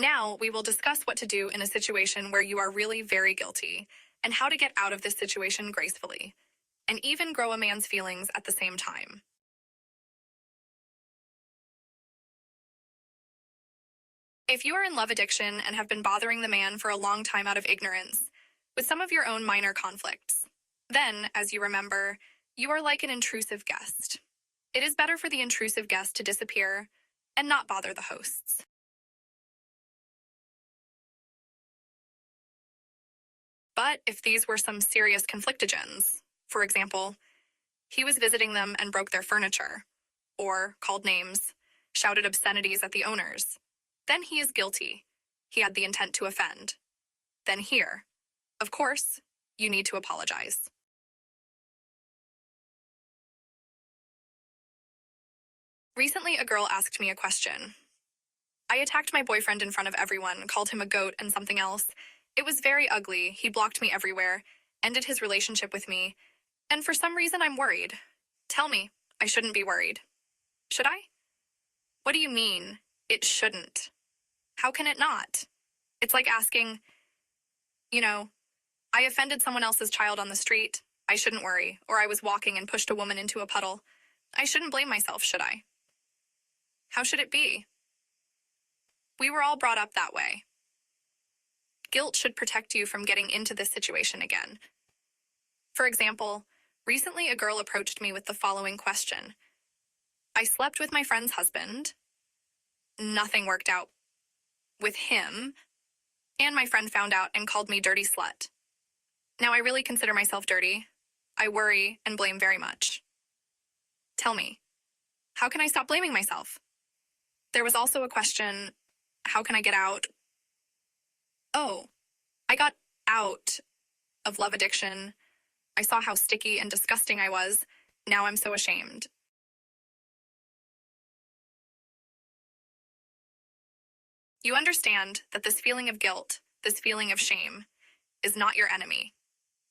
Now, we will discuss what to do in a situation where you are really very guilty and how to get out of this situation gracefully and even grow a man's feelings at the same time. If you are in love addiction and have been bothering the man for a long time out of ignorance, with some of your own minor conflicts, then, as you remember, you are like an intrusive guest. It is better for the intrusive guest to disappear and not bother the hosts. But if these were some serious conflictogens, for example, he was visiting them and broke their furniture, or called names, shouted obscenities at the owners, then he is guilty. He had the intent to offend. Then here, of course, you need to apologize. Recently, a girl asked me a question. I attacked my boyfriend in front of everyone, called him a goat and something else. It was very ugly. He blocked me everywhere, ended his relationship with me, and for some reason I'm worried. Tell me, I shouldn't be worried. Should I? What do you mean, it shouldn't? How can it not? It's like asking, I offended someone else's child on the street. I shouldn't worry. Or I was walking and pushed a woman into a puddle. I shouldn't blame myself, should I? How should it be? We were all brought up that way. Guilt should protect you from getting into this situation again. For example, recently a girl approached me with the following question. I slept with my friend's husband. Nothing worked out with him, and my friend found out and called me dirty slut. Now I really consider myself dirty. I worry and blame very much. Tell me, how can I stop blaming myself? There was also a question, how can I get out? Oh, I got out of love addiction. I saw how sticky and disgusting I was. Now I'm so ashamed. You understand that this feeling of guilt, this feeling of shame, is not your enemy.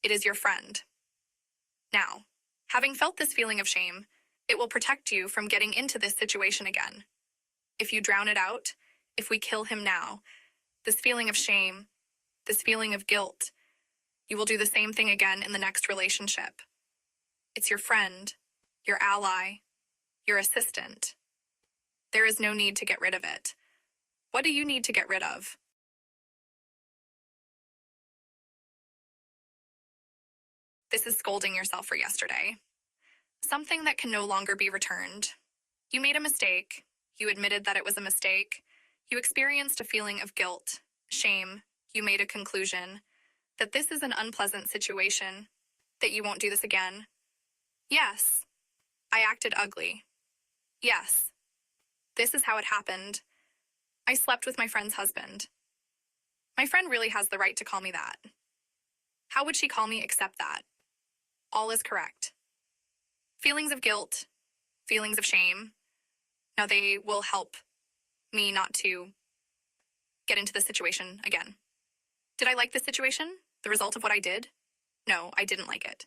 It is your friend. Now, having felt this feeling of shame, it will protect you from getting into this situation again. If you drown it out, if we kill him now, this feeling of shame, this feeling of guilt, you will do the same thing again in the next relationship. It's your friend, your ally, your assistant. There is no need to get rid of it. What do you need to get rid of? This is scolding yourself for yesterday. Something that can no longer be returned. You made a mistake. You admitted that it was a mistake. You experienced a feeling of guilt, shame. You made a conclusion that this is an unpleasant situation, that you won't do this again. Yes, I acted ugly. Yes, this is how it happened. I slept with my friend's husband. My friend really has the right to call me that. How would she call me except that? All is correct. Feelings of guilt, feelings of shame. Now they will help me not to get into this situation again. Did I like this situation? The result of what I did? No, I didn't like it.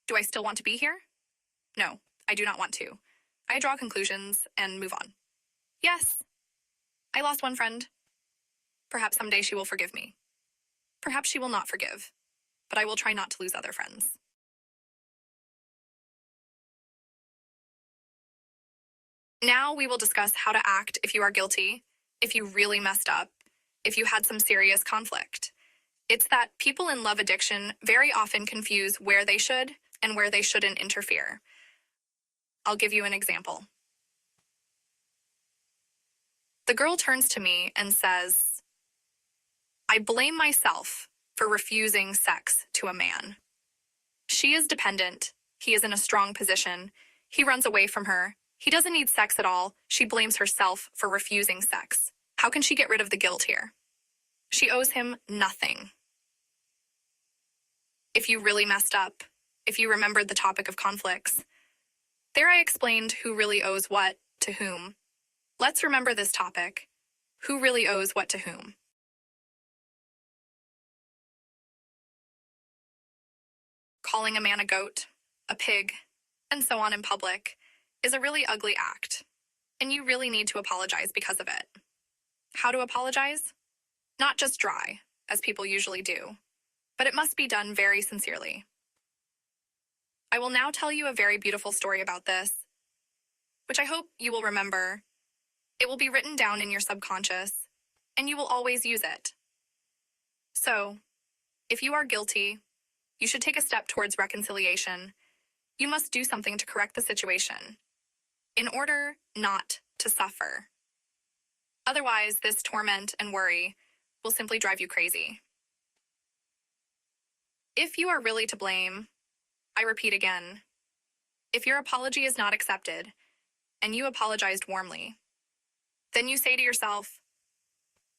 Do I still want to be here? No, I do not want to. I draw conclusions and move on. Yes, I lost one friend. Perhaps someday she will forgive me. Perhaps she will not forgive, but I will try not to lose other friends. Now we will discuss how to act if you are guilty, if you really messed up, if you had some serious conflict. It's that people in love addiction very often confuse where they should and where they shouldn't interfere. I'll give you an example. The girl turns to me and says, I blame myself for refusing sex to a man. She is dependent. He is in a strong position. He runs away from her. He doesn't need sex at all. She blames herself for refusing sex. How can she get rid of the guilt here? She owes him nothing. If you really messed up, if you remembered the topic of conflicts, there I explained who really owes what to whom. Let's remember this topic. Who really owes what to whom? Calling a man a goat, a pig, and so on in public is a really ugly act, and you really need to apologize because of it. How to apologize? Not just dry, as people usually do, but it must be done very sincerely. I will now tell you a very beautiful story about this, which I hope you will remember. It will be written down in your subconscious, and you will always use it. So, if you are guilty, you should take a step towards reconciliation. You must do something to correct the situation, in order not to suffer. Otherwise, this torment and worry will simply drive you crazy. If you are really to blame, I repeat again, if your apology is not accepted, and you apologized warmly, then you say to yourself,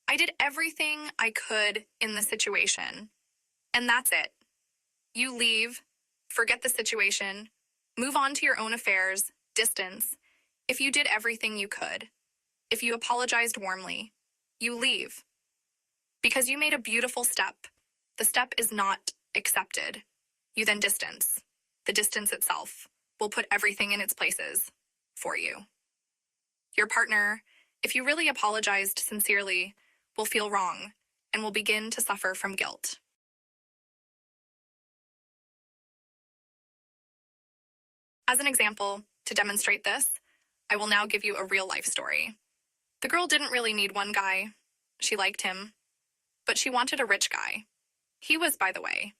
I did everything I could in the situation, and that's it. You leave, forget the situation, move on to your own affairs, distance. If you did everything you could, if you apologized warmly, you leave. Because you made a beautiful step. The step is not accepted. You then distance. The distance itself will put everything in its places for you. Your partner, if you really apologized sincerely, will feel wrong and will begin to suffer from guilt. As an example, to demonstrate this, I will now give you a real-life story. The girl didn't really need one guy. She liked him, but she wanted a rich guy. He was, by the way.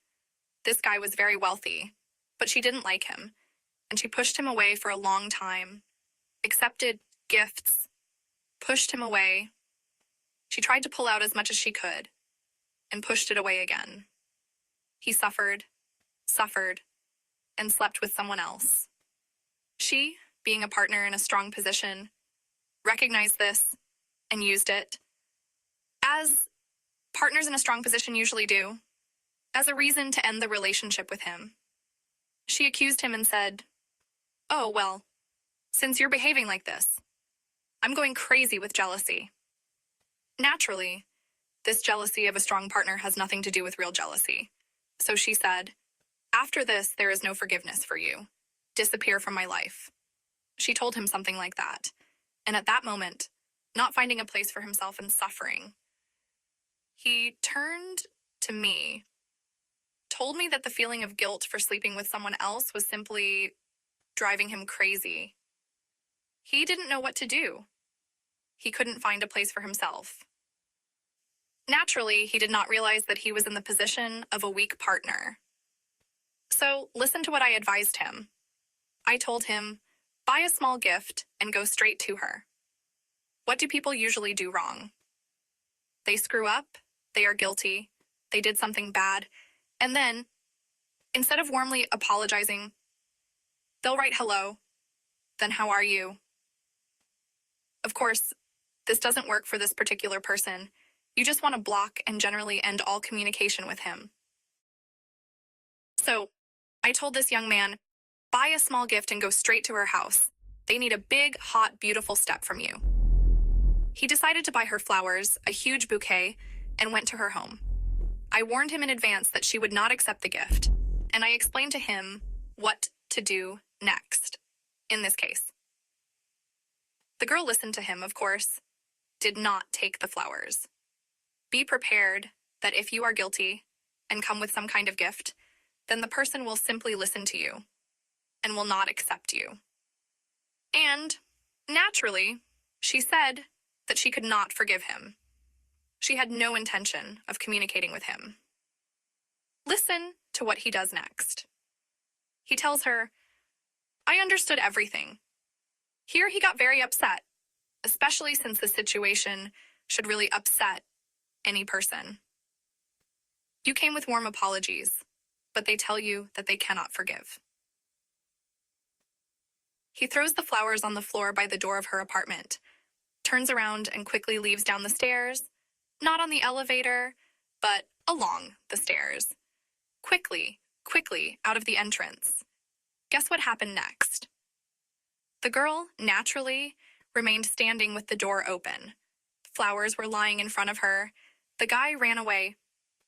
This guy was very wealthy, but she didn't like him, and she pushed him away for a long time, accepted gifts, pushed him away. She tried to pull out as much as she could, and pushed it away again. He suffered, and slept with someone else. She, being a partner in a strong position, recognized this and used it, as partners in a strong position usually do, as a reason to end the relationship with him. She accused him and said, "Oh, well, since you're behaving like this, I'm going crazy with jealousy." Naturally, this jealousy of a strong partner has nothing to do with real jealousy. So she said, "After this, there is no forgiveness for you. Disappear from my life." She told him something like that. And at that moment, not finding a place for himself and suffering, he turned to me, told me that the feeling of guilt for sleeping with someone else was simply driving him crazy. He didn't know what to do. He couldn't find a place for himself. Naturally, he did not realize that he was in the position of a weak partner. So listen to what I advised him. I told him, buy a small gift and go straight to her. What do people usually do wrong? They screw up, they are guilty, they did something bad, and then, instead of warmly apologizing, they'll write hello, then how are you? Of course, this doesn't work for this particular person. You just want to block and generally end all communication with him. So, I told this young man, buy a small gift and go straight to her house. They need a big, hot, beautiful step from you. He decided to buy her flowers, a huge bouquet, and went to her home. I warned him in advance that she would not accept the gift, and I explained to him what to do next, in this case. The girl listened to him, of course, did not take the flowers. Be prepared that if you are guilty and come with some kind of gift, then the person will simply listen to you and will not accept you. And, naturally, she said that she could not forgive him. She had no intention of communicating with him. Listen to what he does next. He tells her, I understood everything. Here he got very upset, especially since the situation should really upset any person. You came with warm apologies, but they tell you that they cannot forgive. He throws the flowers on the floor by the door of her apartment, turns around and quickly leaves down the stairs, not on the elevator, but along the stairs. Quickly out of the entrance. Guess what happened next? The girl, naturally, remained standing with the door open. Flowers were lying in front of her. The guy ran away,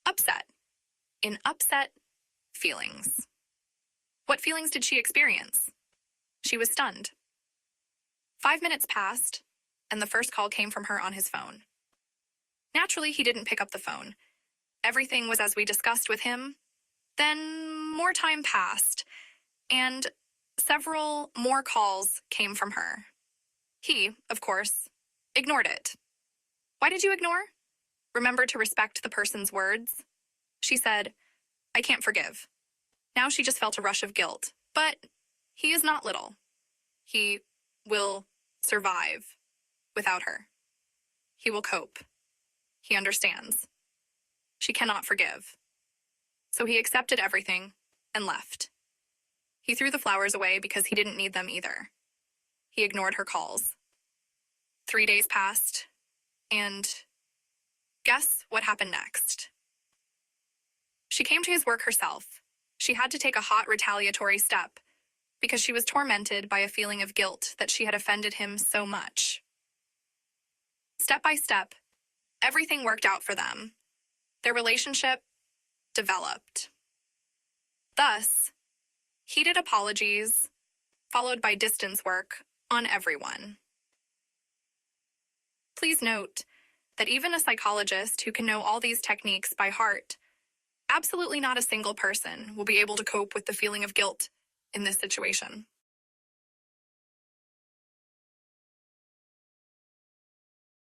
upset, in upset feelings. What feelings did she experience? She was stunned. 5 minutes passed, and the first call came from her on his phone. Naturally, he didn't pick up the phone. Everything was as we discussed with him. Then more time passed, and several more calls came from her. He, of course, ignored it. Why did you ignore? Remember to respect the person's words. She said, I can't forgive. Now she just felt a rush of guilt. But he is not little. He will survive without her. He will cope. He understands. She cannot forgive. So he accepted everything and left. He threw the flowers away because he didn't need them either. He ignored her calls. 3 days passed, and guess what happened next? She came to his work herself. She had to take a hot retaliatory step because she was tormented by a feeling of guilt that she had offended him so much. Step by step, everything worked out for them. Their relationship developed. Thus, heated apologies, followed by distance work on everyone. Please note that even a psychologist who can know all these techniques by heart, absolutely not a single person will be able to cope with the feeling of guilt in this situation.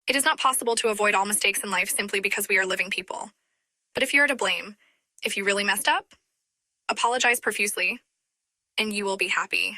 It is not possible to avoid all mistakes in life simply because we are living people. But if you are to blame, if you really messed up, apologize profusely, and you will be happy.